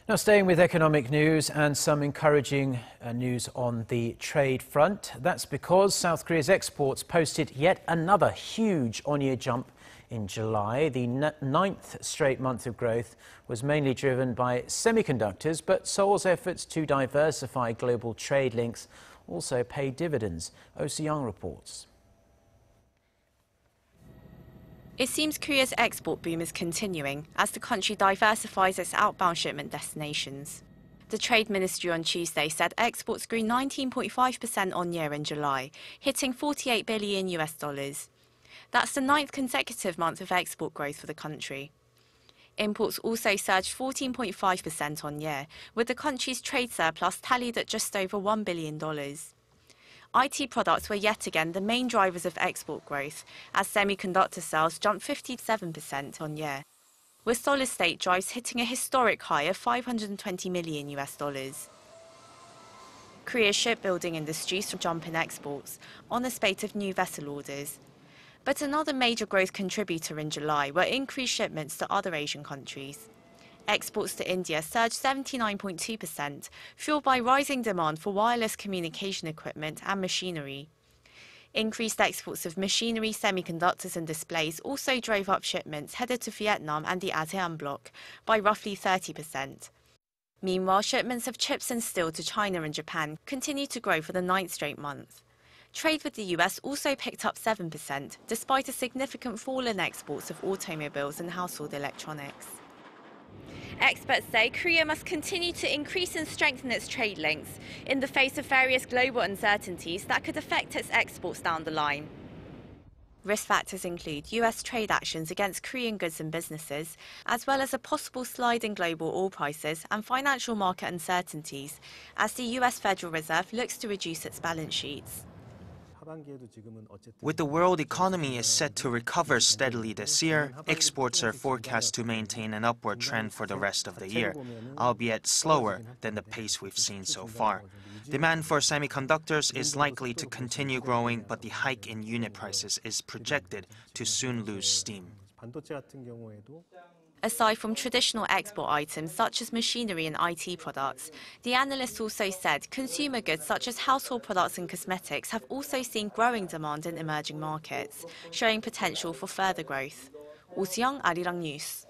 Now, staying with economic news and some encouraging news on the trade front. That's because South Korea's exports posted yet another huge on-year jump in July. The ninth straight month of growth was mainly driven by semiconductors, but Seoul's efforts to diversify global trade links also paid dividends. Soo-young reports. It seems Korea's export boom is continuing as the country diversifies its outbound shipment destinations. The Trade Ministry on Tuesday said exports grew 19.5% on year in July, hitting $48 billion. That's the ninth consecutive month of export growth for the country. Imports also surged 14.5% on year, with the country's trade surplus tallied at just over $1 billion. IT products were yet again the main drivers of export growth, as semiconductor sales jumped 57% on year, with solid-state drives hitting a historic high of $520 million. Korea's shipbuilding industry saw a jump in exports on a spate of new vessel orders. But another major growth contributor in July were increased shipments to other Asian countries. Exports to India surged 79.2%, fueled by rising demand for wireless communication equipment and machinery. Increased exports of machinery, semiconductors and displays also drove up shipments headed to Vietnam and the ASEAN bloc by roughly 30%. Meanwhile, shipments of chips and steel to China and Japan continued to grow for the ninth straight month. Trade with the US also picked up 7%, despite a significant fall in exports of automobiles and household electronics. Experts say Korea must continue to increase and strengthen its trade links in the face of various global uncertainties that could affect its exports down the line. Risk factors include US trade actions against Korean goods and businesses, as well as a possible slide in global oil prices and financial market uncertainties, as the US Federal Reserve looks to reduce its balance sheets. With the world economy is set to recover steadily this year, exports are forecast to maintain an upward trend for the rest of the year, albeit slower than the pace we've seen so far. Demand for semiconductors is likely to continue growing, but the hike in unit prices is projected to soon lose steam. Aside from traditional export items such as machinery and IT products, the analysts also said consumer goods such as household products and cosmetics have also seen growing demand in emerging markets, showing potential for further growth. Soo-young, Arirang News.